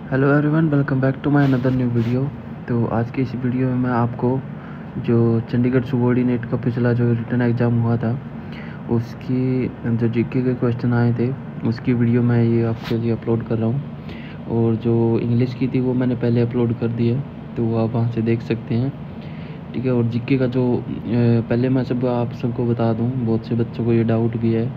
Hello everyone, welcome back to my another new video. तो आज की इस वीडियो में मैं आपको जो चंडीगढ़ सुबॉर्डिनेट का पिछला जो रिटन एग्ज़ाम हुआ था उसकी जो जीके के क्वेश्चन आए थे उसकी वीडियो मैं ये आपके लिए अपलोड कर रहा हूँ। और जो इंग्लिश की थी वो मैंने पहले अपलोड कर दी है, तो आप वहाँ से देख सकते हैं। ठीक है। और जीके का जो पहले मैं आप सबको बता दूँ, बहुत से बच्चों को ये डाउट भी है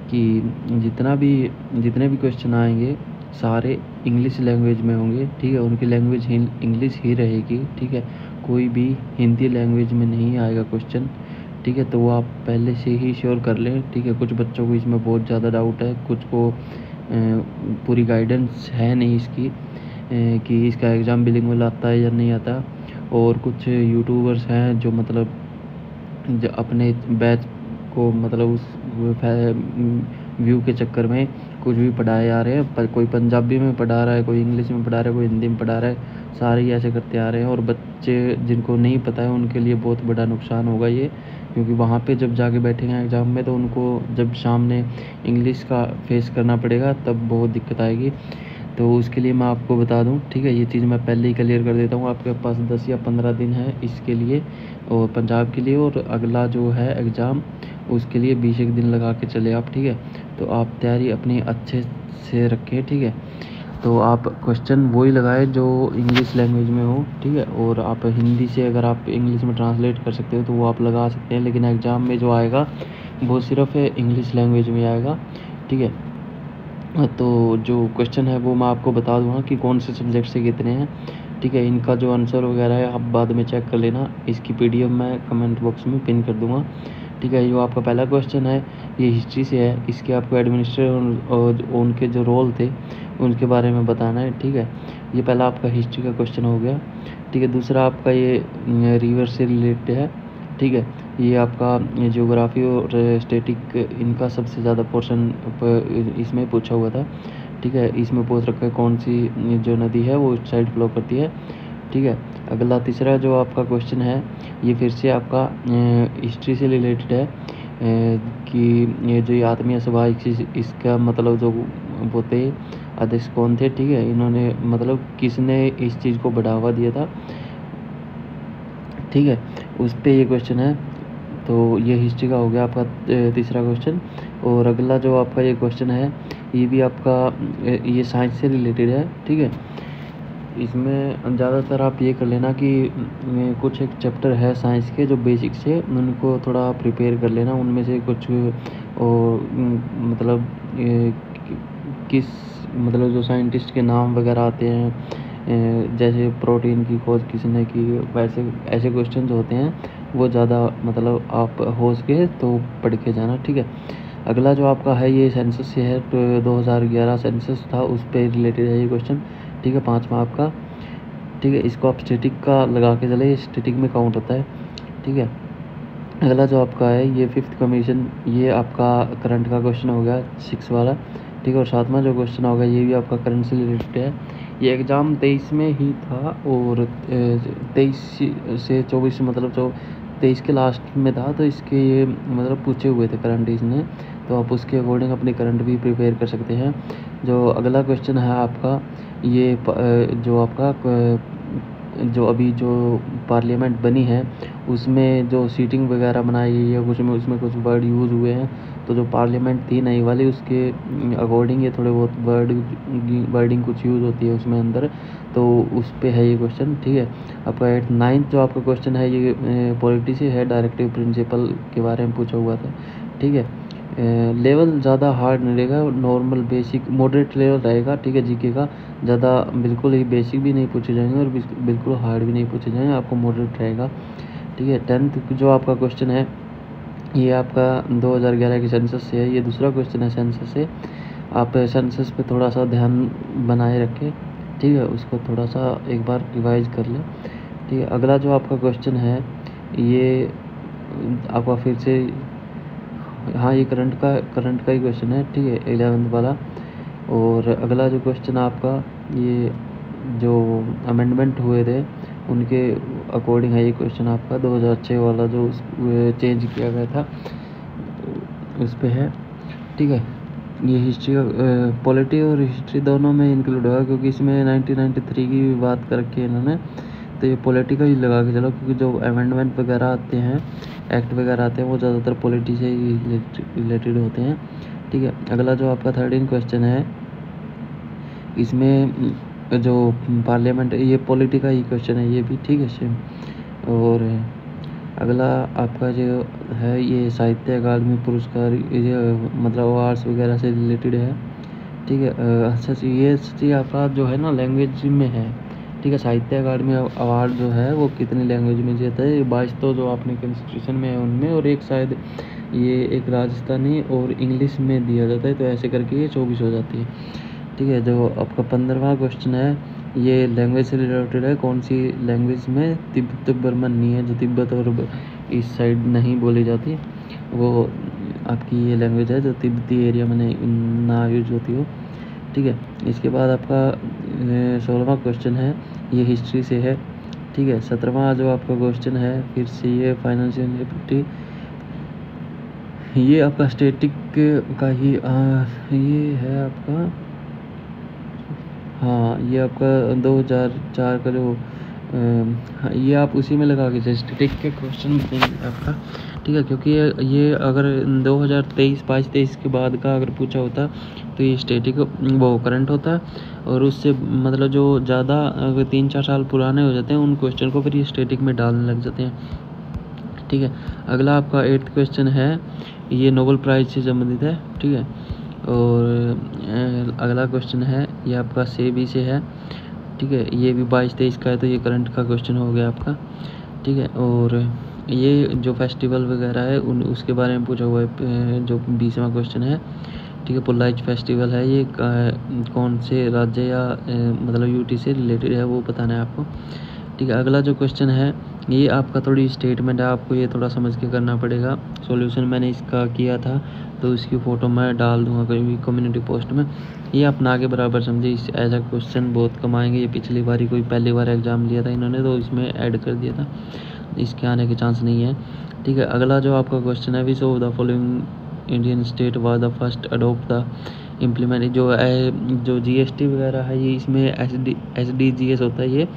कि जितने भी क्वेश्चन आएंगे सारे इंग्लिश लैंग्वेज में होंगे। ठीक है। उनकी लैंग्वेज इंग्लिश ही रहेगी। ठीक है। कोई भी हिंदी लैंग्वेज में नहीं आएगा क्वेश्चन। ठीक है। तो वो आप पहले से ही श्योर कर लें। ठीक है। कुछ बच्चों को इसमें बहुत ज़्यादा डाउट है, कुछ को पूरी गाइडेंस है नहीं इसकी कि इसका एग्ज़ाम बिलिंगुअल आता है या नहीं आता। और कुछ यूट्यूबर्स हैं जो मतलब अपने बैच को मतलब उस व्यू के चक्कर में कुछ भी पढ़ाए आ रहे हैं। पर कोई पंजाबी में पढ़ा रहा है, कोई इंग्लिश में पढ़ा रहा है, कोई हिंदी में पढ़ा रहा है, सारे ही ऐसे करते आ रहे हैं। और बच्चे जिनको नहीं पता है उनके लिए बहुत बड़ा नुकसान होगा ये, क्योंकि वहाँ पे जब जाके बैठेंगे एग्ज़ाम में तो उनको जब सामने इंग्लिश का फेस करना पड़ेगा तब बहुत दिक्कत आएगी। तो उसके लिए मैं आपको बता दूं, ठीक है, ये चीज़ मैं पहले ही क्लियर कर देता हूँ। आपके पास 10 या 15 दिन है इसके लिए, और पंजाब के लिए। और अगला जो है एग्ज़ाम उसके लिए 20 एक दिन लगा के चले आप। ठीक है। तो आप तैयारी अपनी अच्छे से रखें। ठीक है। तो आप क्वेश्चन वही लगाए जो इंग्लिश लैंग्वेज में हो। ठीक है। और आप हिंदी से अगर आप इंग्लिश में ट्रांसलेट कर सकते हो तो वो आप लगा सकते हैं, लेकिन एग्ज़ाम में जो आएगा वो सिर्फ इंग्लिश लैंग्वेज में आएगा। ठीक है। तो जो क्वेश्चन है वो मैं आपको बता दूँगा कि कौन से सब्जेक्ट से कितने हैं। ठीक है। इनका जो आंसर वगैरह है आप बाद में चेक कर लेना। इसकी पीडीएफ मैं कमेंट बॉक्स में पिन कर दूँगा। ठीक है। जो आपका पहला क्वेश्चन है ये हिस्ट्री से है। इसके आपको एडमिनिस्ट्रेटर और उनके जो रोल थे उनके बारे में बताना है। ठीक है। ये पहला आपका हिस्ट्री का क्वेश्चन हो गया। ठीक है। दूसरा आपका ये रिवर से रिलेटेड है। ठीक है। ये आपका ज्योग्राफी और स्टैटिक इनका सबसे ज़्यादा पोर्शन इसमें पूछा हुआ था। ठीक है। इसमें पूछ रखा है कौन सी जो नदी है वो इस साइड फ्लो करती है। ठीक है। अगला तीसरा जो आपका क्वेश्चन है ये फिर से आपका हिस्ट्री से रिलेटेड है कि ये जो आत्मीय सभा इसका मतलब जो होते अध्यक्ष कौन थे। ठीक है। इन्होंने मतलब किसने इस चीज़ को बढ़ावा दिया था। ठीक है। उस पर ये क्वेश्चन है। तो ये हिस्ट्री का हो गया आपका तीसरा क्वेश्चन। और अगला जो आपका ये क्वेश्चन है ये भी आपका ये साइंस से रिलेटेड है। ठीक है। इसमें ज़्यादातर आप ये कर लेना कि कुछ एक चैप्टर है साइंस के जो बेसिक्स है उनको थोड़ा प्रिपेयर कर लेना। उनमें से कुछ और मतलब किस मतलब जो साइंटिस्ट के नाम वगैरह आते हैं जैसे प्रोटीन की खोज किसने की, वैसे ऐसे क्वेश्चन जो होते हैं वो ज़्यादा मतलब आप हो सके तो पढ़ के जाना। ठीक है। अगला जो आपका है ये सेंसस से है। तो 2011 सेंसस था उस पर रिलेटेड है ये क्वेश्चन। ठीक है। 5वां आपका। ठीक है। इसको आप स्टैटिक का लगा के चले, स्टैटिक में काउंट होता है। ठीक है। अगला जो आपका है ये 5th कमीशन, ये आपका करंट का क्वेश्चन हो गया 6 वाला। ठीक है। और 7वां जो क्वेश्चन होगा ये भी आपका करंट से रिलेटेड है। ये एग्ज़ाम 23 में ही था और 23 से 24 मतलब जो 23 के लास्ट में था, तो इसके ये मतलब पूछे हुए थे करंट इसने, तो आप उसके अकॉर्डिंग अपनी करंट भी प्रिपेयर कर सकते हैं। जो अगला क्वेश्चन है आपका ये जो आपका जो अभी जो पार्लियामेंट बनी है उसमें जो सीटिंग वगैरह बनाई गई है कुछ में उसमें कुछ वर्ड यूज़ हुए हैं। तो जो पार्लियामेंट थी नई वाली उसके अकॉर्डिंग ये थोड़े बहुत वर्डिंग कुछ यूज़ होती है उसमें अंदर, तो उस पे है ये क्वेश्चन। ठीक है। आपका 9th जो आपका क्वेश्चन है ये पॉलिटी से है, डायरेक्टिव प्रिंसिपल के बारे में पूछा हुआ था। ठीक है। लेवल ज़्यादा हार्ड नहीं रहेगा, नॉर्मल बेसिक मॉडरेट लेवल रहेगा। ठीक है। जीके का ज़्यादा बिल्कुल ही बेसिक भी नहीं पूछे जाएंगे और बिल्कुल हार्ड भी नहीं पूछे जाएंगे, आपको मॉडरेट रहेगा। ठीक है। 10th जो आपका क्वेश्चन है ये आपका 2011 की सेंसस से है। ये दूसरा क्वेश्चन है सेंसस से। आप सेंसस पे थोड़ा सा ध्यान बनाए रखें। ठीक है। उसको थोड़ा सा एक बार रिवाइज कर लें। ठीक है। अगला जो आपका क्वेश्चन है ये आपका फिर से हाँ ये करंट का ही क्वेश्चन है। ठीक है। 11th वाला। और अगला जो क्वेश्चन आपका ये जो अमेंडमेंट हुए थे उनके अकॉर्डिंग है ये क्वेश्चन आपका 2006 वाला जो चेंज किया गया था उस पे है। ठीक है। ये हिस्ट्री पॉलिटी और हिस्ट्री दोनों में इंक्लूड होगा, क्योंकि इसमें 1993 की भी बात कर रखी है इन्होंने, तो ये पॉलिटी का ही लगा के चलो, क्योंकि जो अमेंडमेंट वगैरह आते हैं, एक्ट वगैरह आते हैं, वो ज़्यादातर पॉलिटी से ही रिलेटेड होते हैं। ठीक है, अगला जो आपका 13 क्वेश्चन है, इसमें जो पार्लियामेंट, ये पॉलिटी का ही क्वेश्चन है ये भी। ठीक है सेम। और अगला आपका जो है ये साहित्य अकादमी पुरस्कार, ये मतलब अवार्ड्स वगैरह से रिलेटेड है। ठीक है, अच्छा ये आपका जो है ना लैंग्वेज में है। ठीक है, साहित्य अकादमी अवार्ड जो है वो कितनी लैंग्वेज में देता है? 22 तो जो आपने कॉन्स्टिट्यूशन में है उनमें, और एक शायद ये एक राजस्थानी और इंग्लिश में दिया जाता है, तो ऐसे करके ये 24 हो जाती है। ठीक है, जो आपका 15वां क्वेश्चन है ये लैंग्वेज से रिलेटेड है। कौन सी लैंग्वेज में तिब्बत बर्मन नहीं है, जो तिब्बत और इस साइड नहीं बोली जाती, वो आपकी ये लैंग्वेज है जो तिब्बती एरिया में ना यूज होती हो। ठीक है, इसके बाद आपका 16वां क्वेश्चन है, ये हिस्ट्री से है। ठीक है, 17वां जो आपका क्वेश्चन है फिर से ये फाइनेंशियल लिबर्टी, ये आपका स्टैटिक का ही ये है आपका, हाँ ये आपका 2004 का जो ये आप उसी में लगा के स्टैटिक के क्वेश्चन बनेंगे आपका। ठीक है, क्योंकि ये अगर 2023 के बाद का अगर पूछा होता तो ये स्टैटिक वो करंट होता है, और उससे मतलब जो ज़्यादा अगर 3-4 साल पुराने हो जाते हैं उन क्वेश्चन को फिर ये स्टैटिक में डालने लग जाते हैं। ठीक है, अगला आपका 8th क्वेश्चन है, ये नोबेल प्राइज़ से संबंधित है। ठीक है, और अगला क्वेश्चन है ये आपका सेबी से है। ठीक है, ये भी 22-23 का है, तो ये करंट का क्वेश्चन हो गया आपका। ठीक है, और ये जो फेस्टिवल वगैरह है उसके बारे में पूछा हुआ है, जो 20वां क्वेश्चन है। ठीक है, पोलाइज फेस्टिवल है, ये कौन से राज्य या मतलब यूटी से रिलेटेड है वो बताना है आपको। ठीक है, अगला जो क्वेश्चन है ये आपका थोड़ी स्टेटमेंट है, आपको ये थोड़ा समझ के करना पड़ेगा। सॉल्यूशन मैंने इसका किया था, तो इसकी फ़ोटो मैं डाल दूंगा कभी कम्युनिटी पोस्ट में। ये अपना आगे बराबर समझे, इस ऐसा क्वेश्चन बहुत कम आएंगे। ये पिछली बारी कोई पहली बार एग्ज़ाम लिया था इन्होंने, तो इसमें ऐड कर दिया था, इसके आने के चांस नहीं है। ठीक है, अगला जो आपका क्वेश्चन है, विच of the following Indian state was the first adopt the implement, जो जीएसटी वगैरह है ये इसमें SDGs होता है ये।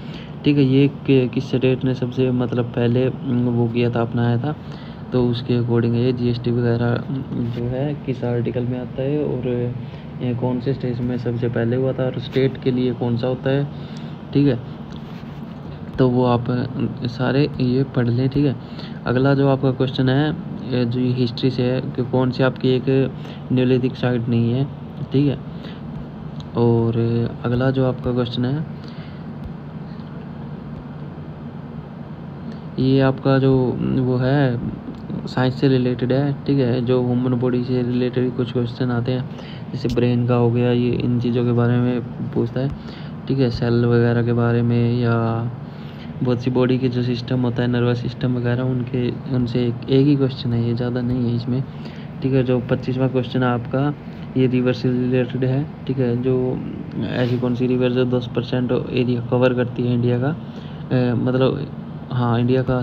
ठीक है, ये किस स्टेट ने सबसे मतलब पहले वो किया था, अपनाया था, तो उसके अकॉर्डिंग ये जीएसटी वगैरह जो है किस आर्टिकल में आता है, और ये कौन से स्टेट में सबसे पहले हुआ था, और स्टेट के लिए कौन सा होता है। ठीक है, तो वो आप सारे ये पढ़ लें। ठीक है, अगला जो आपका क्वेश्चन है जो हिस्ट्री से है कि कौन सी आपकी एक न्यूलिथिक साइट नहीं है। ठीक है, और अगला जो आपका क्वेश्चन है ये आपका जो वो है साइंस से रिलेटेड है। ठीक है, जो ह्यूमन बॉडी से रिलेटेड कुछ क्वेश्चन आते हैं, जैसे ब्रेन का हो गया, ये इन चीज़ों के बारे में पूछता है। ठीक है, सेल वगैरह के बारे में, या बहुत सी बॉडी के जो सिस्टम होता है, नर्वस सिस्टम वगैरह, उनसे एक ही क्वेश्चन है, ये ज़्यादा नहीं है इसमें। ठीक है, जो 25वां क्वेश्चन है आपका ये रिवर से रिलेटेड है। ठीक है, जो ऐसी कौन सी रिवर जो 10% एरिया कवर करती है इंडिया का, मतलब हाँ इंडिया का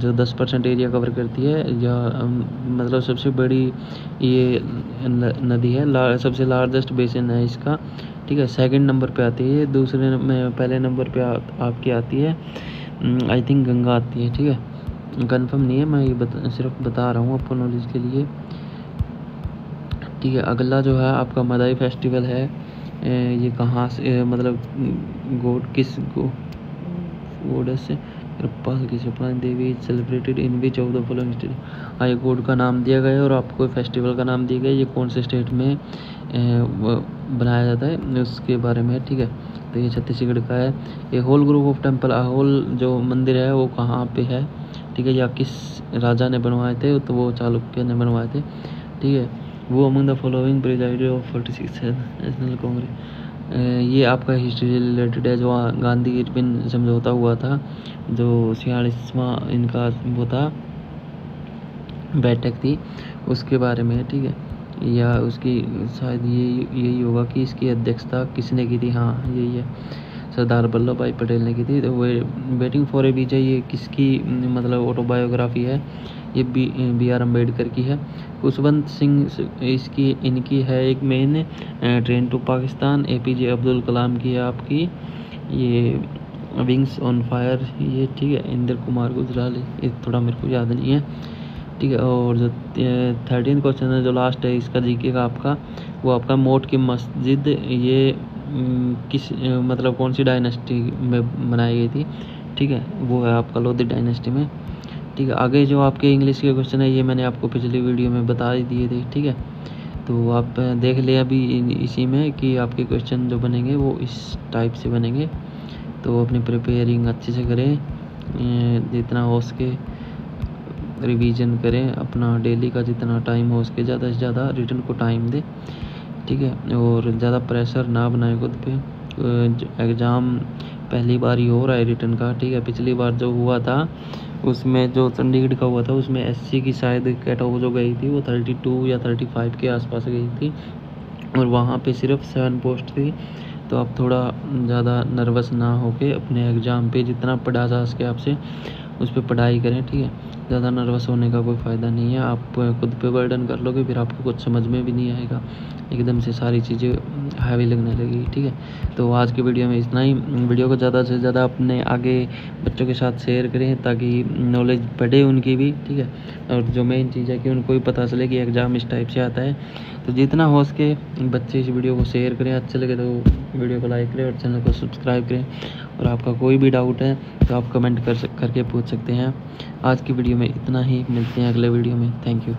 जो 10% एरिया कवर करती है, या मतलब सबसे बड़ी ये नदी है, सबसे लार्जेस्ट बेसिन है इसका। ठीक है, सेकंड नंबर पे आती है, दूसरे में पहले नंबर पे आपकी आती है आई थिंक गंगा आती है। ठीक है, कंफर्म नहीं है, मैं ये सिर्फ बता रहा हूँ आपको नॉलेज के लिए। ठीक है, अगला जो है आपका मदाई फेस्टिवल है, ये कहाँ से मतलब किस गोडेस से कृपाल की सप्लाइन देवी celebrated in which of the following state. हाँ, ये गॉड का नाम दिया गया है और आपको फेस्टिवल का नाम दिया गया है, ये कौन से स्टेट में बनाया जाता है उसके बारे में। ठीक है, तो ये छत्तीसगढ़ का है। ये whole group of temple, whole जो मंदिर है वो कहाँ पे है। ठीक है, या किस राजा ने बनवाए थे, तो वो चालुक्य ने बनवाए थे। ठीक है, वो among the following presided of 46 national Congress, ये आपका हिस्ट्री से रिलेटेड है, जो गांधी इरविन समझौता हुआ था, जो 46वां इनका वो था बैठक थी, उसके बारे में है। ठीक है, या उसकी शायद यही होगा कि इसकी अध्यक्षता किसने की थी, हाँ यही है। सरदार वल्लभ भाई पटेल ने की थी। तो वेटिंग फॉर ए विजय ये किसकी मतलब ऑटोबायोग्राफी है? ये बी आर अम्बेडकर की है। खुशवंत सिंह इनकी है एक main train to Pakistan. APJ Abdul Kalam की है आपकी ये विंग्स ऑन फायर ये, ठीक है। इंद्र कुमार गुजराल ये थोड़ा मेरे को याद नहीं है, ठीक है। और जो 13th क्वेश्चन है जो लास्ट है इसका जीके का आपका, वो आपका मोट की मस्जिद ये किस मतलब कौन सी डायनेस्टी में बनाई गई थी, ठीक है। वो है आपका लोधी डायनेस्टी में, ठीक है। आगे जो आपके इंग्लिश के क्वेश्चन है ये मैंने आपको पिछली वीडियो में बता ही दिए थे, ठीक है। तो आप देख ले अभी इसी में कि आपके क्वेश्चन जो बनेंगे वो इस टाइप से बनेंगे। तो अपनी प्रिपेयरिंग अच्छे से करें, जितना हो सके रिवीजन करें, अपना डेली का जितना टाइम हो सके ज़्यादा से ज़्यादा रिटन को टाइम दें, ठीक है। और ज़्यादा प्रेशर ना बनाए खुद पे। एग्ज़ाम पहली बार ही हो रहा है रिटन का, ठीक है। पिछली बार जो हुआ था उसमें जो चंडीगढ़ का हुआ था उसमें SC की शायद कट ऑफ जो गई थी वो 32 या 35 के आसपास गई थी और वहाँ पे सिर्फ 7 पोस्ट थी। तो आप थोड़ा ज़्यादा नर्वस ना होके अपने एग्ज़ाम पे जितना पढ़ा जा सके आपसे उस पर पढ़ाई करें, ठीक है। ज़्यादा नर्वस होने का कोई फ़ायदा नहीं है, आप खुद पे बर्डन कर लोगे फिर आपको कुछ समझ में भी नहीं आएगा, एकदम से सारी चीज़ें हैवी लगने लगी, ठीक है। तो आज की वीडियो में इतना ही। वीडियो को ज़्यादा से ज़्यादा अपने आगे बच्चों के साथ शेयर करें ताकि नॉलेज बढ़े उनकी भी, ठीक है। और जो मेन चीज़ है कि उनको भी पता चले कि एग्ज़ाम इस टाइप से आता है। तो जितना हो सके बच्चे इस वीडियो को शेयर करें, अच्छे लगे तो वीडियो को लाइक करें और चैनल को सब्सक्राइब करें। और आपका कोई भी डाउट है तो आप कमेंट करके पूछ सकते हैं। आज की वीडियो में इतना ही, मिलते हैं अगले वीडियो में। Thank you.